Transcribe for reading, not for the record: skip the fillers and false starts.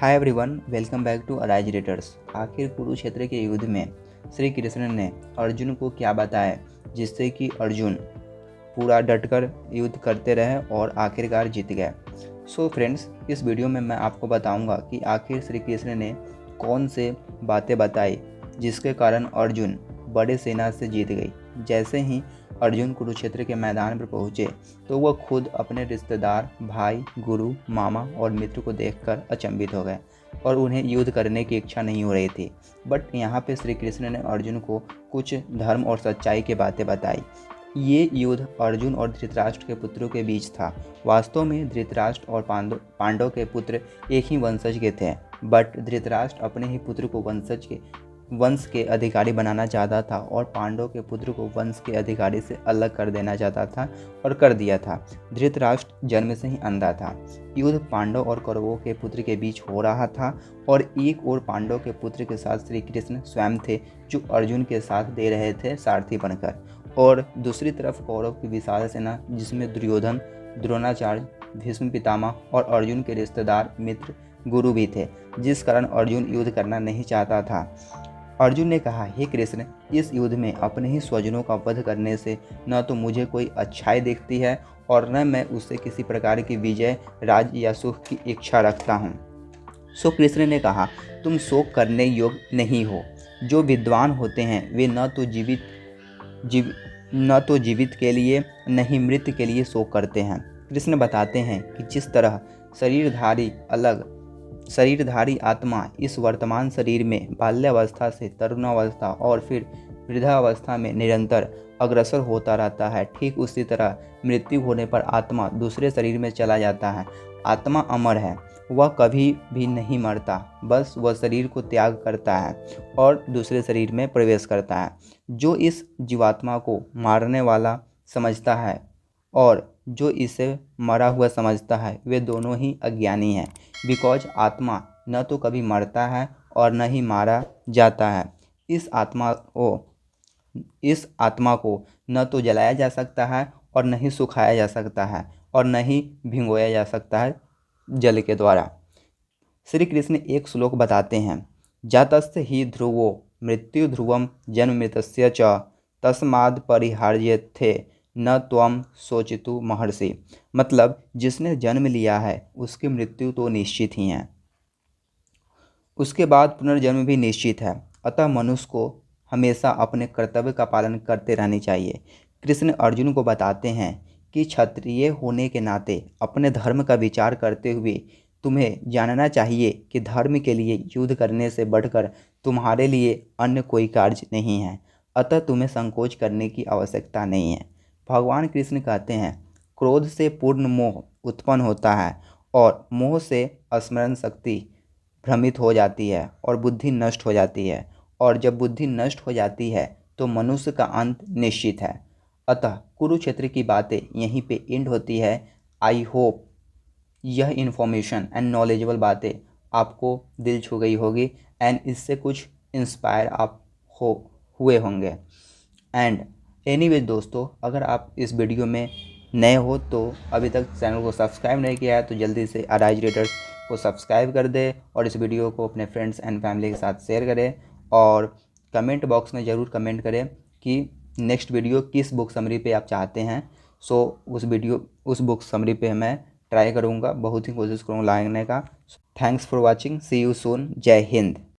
Hi everyone, welcome back to Arise Raiders. आखिर कुरुक्षेत्र के युद्ध में श्री कृष्ण ने अर्जुन को क्या बताया जिससे कि अर्जुन पूरा डटकर युद्ध करते रहे और आखिरकार जीत गए। सो फ्रेंड्स, इस वीडियो में मैं आपको बताऊंगा कि आखिर श्री कृष्ण ने कौन से बातें बताई जिसके कारण अर्जुन बड़े सेना से जीत गई। जैसे ही अर्जुन कुरुक्षेत्र के मैदान पर पहुँचे तो वह खुद अपने रिश्तेदार, भाई, गुरु, मामा और मित्र को देखकर अचंभित हो गए और उन्हें युद्ध करने की इच्छा नहीं हो रही थी। बट यहाँ पे श्री कृष्ण ने अर्जुन को कुछ धर्म और सच्चाई की बातें बताई। ये युद्ध अर्जुन और धृतराष्ट्र के पुत्रों के बीच था। वास्तव में धृतराष्ट्र और पांडव के पुत्र एक ही वंशज के थे, बट धृतराष्ट्र अपने ही पुत्र को वंश के अधिकारी बनाना चाहता था और पांडव के पुत्र को वंश के अधिकारी से अलग कर देना चाहता था और कर दिया था। धृतराष्ट्र जन्म से ही अंधा था। युद्ध पांडव और कौरवों के पुत्र के बीच हो रहा था और एक और पांडव के पुत्र के साथ श्री कृष्ण स्वयं थे जो अर्जुन के साथ दे रहे थे सारथी बनकर, और दूसरी तरफ कौरव की विशाल सेना जिसमें दुर्योधन, द्रोणाचार्य, भीष्म पितामह और अर्जुन के रिश्तेदार, मित्र, गुरु भी थे, जिस कारण अर्जुन युद्ध करना नहीं चाहता था। अर्जुन ने कहा, हे कृष्ण, इस युद्ध में अपने ही स्वजनों का वध करने से न तो मुझे कोई अच्छाई दिखती है और न मैं उससे किसी प्रकार की विजय, राज्य या सुख की इच्छा रखता हूँ। सो कृष्ण ने कहा, तुम शोक करने योग्य नहीं हो। जो विद्वान होते हैं वे न तो जीवित के लिए न ही मृत के लिए शोक करते हैं। कृष्ण बताते हैं कि जिस तरह शरीरधारी आत्मा इस वर्तमान शरीर में बाल्यावस्था से तरुणावस्था और फिर वृद्धावस्था में निरंतर अग्रसर होता रहता है, ठीक उसी तरह मृत्यु होने पर आत्मा दूसरे शरीर में चला जाता है। आत्मा अमर है, वह कभी भी नहीं मरता, बस वह शरीर को त्याग करता है और दूसरे शरीर में प्रवेश करता है। जो इस जीवात्मा को मारने वाला समझता है और जो इसे मरा हुआ समझता है वे दोनों ही अज्ञानी हैं। बिकॉज आत्मा न तो कभी मरता है और न ही मारा जाता है। इस आत्मा को न तो जलाया जा सकता है और न ही सुखाया जा सकता है और न ही भिगोया जा सकता है जल के द्वारा। श्री कृष्ण एक श्लोक बताते हैं, जातस्य ही ध्रुवो मृत्यु ध्रुवम जन्म मृतस्य च तस्माद् परिहार्यथे न त्वं शोचितु महर्षि। मतलब, जिसने जन्म लिया है उसकी मृत्यु तो निश्चित ही है, उसके बाद पुनर्जन्म भी निश्चित है। अतः मनुष्य को हमेशा अपने कर्तव्य का पालन करते रहनी चाहिए। कृष्ण अर्जुन को बताते हैं कि क्षत्रिय होने के नाते अपने धर्म का विचार करते हुए तुम्हें जानना चाहिए कि धर्म के लिए युद्ध करने से बढ़कर तुम्हारे लिए अन्य कोई कार्य नहीं है। अतः तुम्हें संकोच करने की आवश्यकता नहीं है। भगवान कृष्ण कहते हैं, क्रोध से पूर्ण मोह उत्पन्न होता है और मोह से स्मरण शक्ति भ्रमित हो जाती है और बुद्धि नष्ट हो जाती है, और जब बुद्धि नष्ट हो जाती है तो मनुष्य का अंत निश्चित है। अतः कुरुक्षेत्र की बातें यहीं पे एंड होती है। आई होप यह इन्फॉर्मेशन एंड नॉलेजेबल बातें आपको दिल छू गई होगी एंड इससे कुछ इंस्पायर आप हुए होंगे। एंड एनीवेज दोस्तों, अगर आप इस वीडियो में नए हो तो अभी तक चैनल को सब्सक्राइब नहीं किया है तो जल्दी से अराइज रेडर्स को सब्सक्राइब कर दे और इस वीडियो को अपने फ्रेंड्स एंड फैमिली के साथ शेयर करें और कमेंट बॉक्स में ज़रूर कमेंट करें कि नेक्स्ट वीडियो किस बुक समरी पे आप चाहते हैं। सो उस बुक समरी पे मैं ट्राई करूँगा, बहुत ही कोशिश करूँगा लाने का। Thanks for watching, see you soon, जय हिंद।